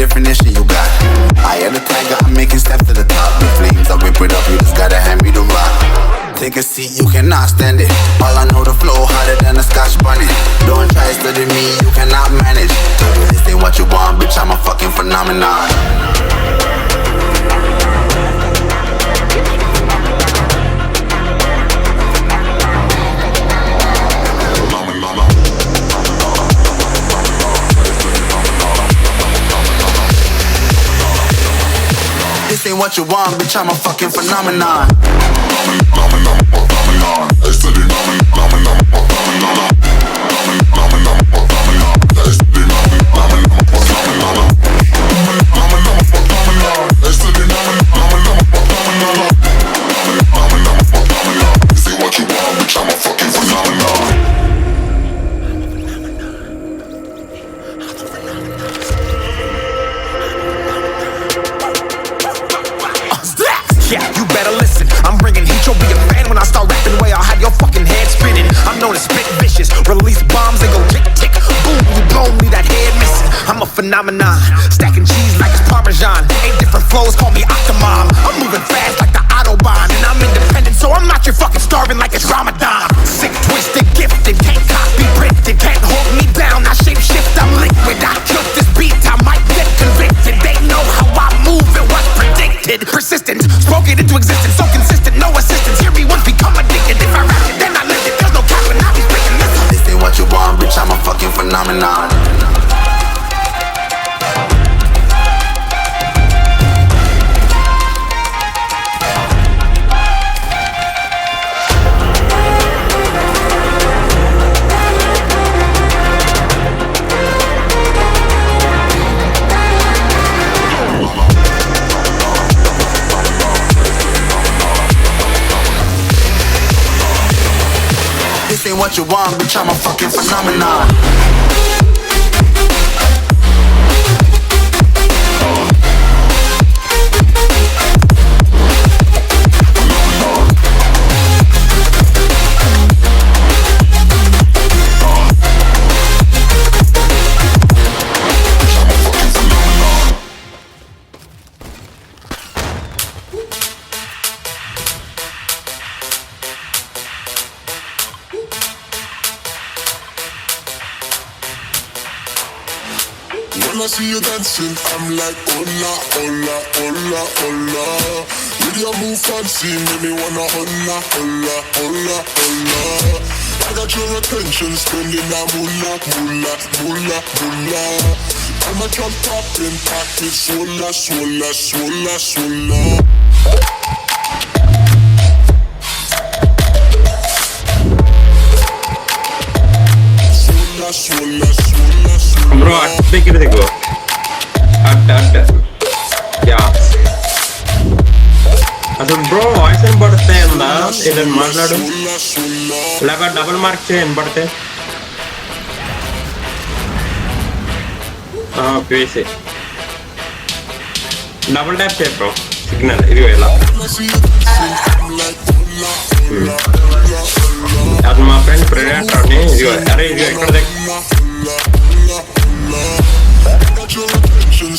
definition you got. I am the tiger, I'm making steps to the top. The flames, I whip it up, you just gotta hand me the rock. Take a seat, you cannot stand it. All I know, the flow harder than a Scotch bunny. Don't try study me, you cannot manage. This ain't what you want, bitch, I'm a fucking phenomenon. This ain't what you want, bitch, I'm a fucking phenomenon. Yeah, you better listen. I'm bringing heat, you'll be a fan when I start rapping. Way I'll have your fucking head spinning. I'm known as spit vicious, release bombs and go tick tick. Boom, you blown me that head missing. I'm a phenomenon, stacking cheese like it's Parmesan. 8 different flows, call me Octomom. I'm moving fast like the Autobahn, and I'm independent, so I'm not your fucking starving like it's Ramadan. Sick, twisted, gifted, can't copy, printed, can't hold me down. I shape shift, I'm liquid. I killed this beat, I might get convicted. They know how I move, it was predicted. Persistent, spoke it into existence, so consistent, no assistance. Hear me once, become addicted. If I rap it, then I live it. There's no cap and I'll be speaking this. This ain't what you want, bitch, I'm a fucking phenomenon. This ain't what you want, bitch, I'm a fucking phenomenon. When I see you dancing, I'm like, hola, hola, hola, hola. With your move fancy, make me wanna hola, hola, hola, hola. I got your attention, spending that moolah, moolah, moolah, moolah. I'm a jump up in pocket, swola, swola, swola, swola. Swola, swola, swola. Bro, take go. Yeah. అసలు bro voice ఏం పడితే ఉందా ఏదైనా మాట్లాడు ఇలాగా double mark చేయని పడితే PC double tap చేయ బ్రో సిగ్నల్ ఇది ఇలా అది మా ఫ్రెండ్ ప్రెడేటర్ ని ఇదిగో అరే ఇదిగో ఎక్కడ దగ్గర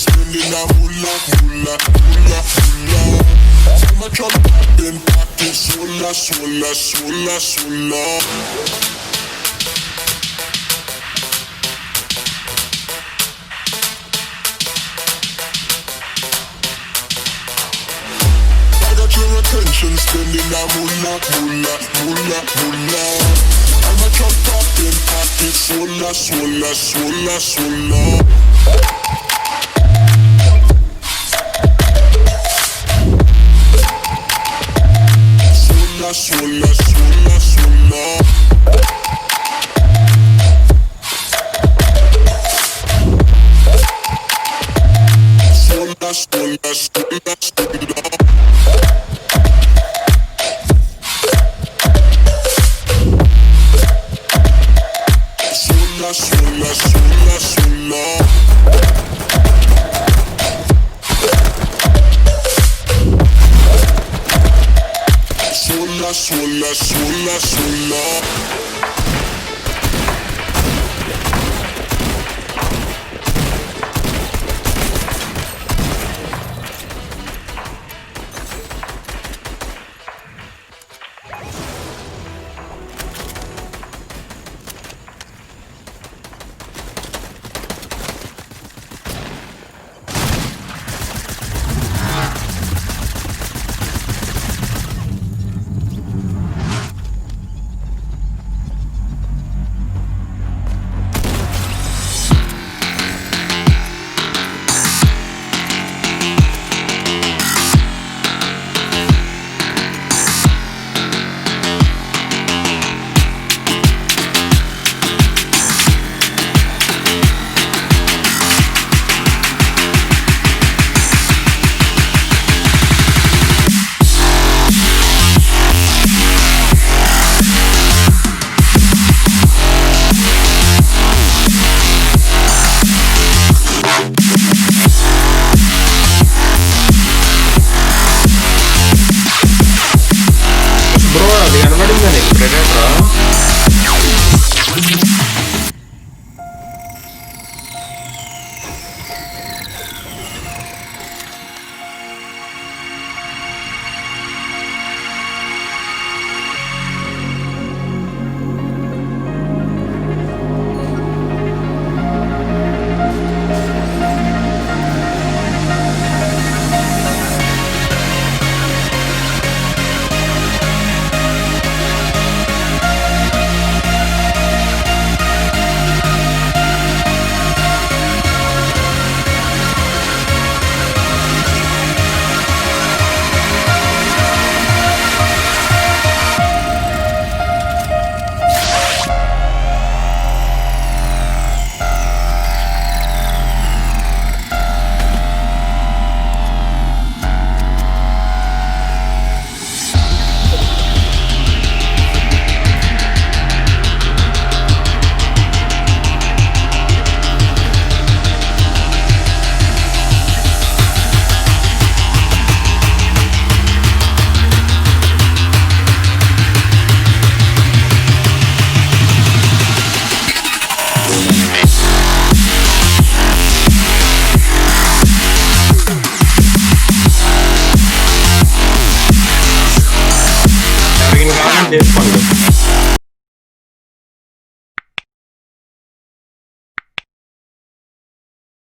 spending that moolah, moolah, moolah, moolah. I'm a jump up in pocket, swola, swola, swola, swola. I got your attention, spending that moolah, moolah, moolah, moolah. I'm a jump up in pocket, swola, swola, swola, swola. Swola, swola, swola. Swola, swola, swola, swola. Swola, swola, swola, swola. Swola, swola, swola, swola.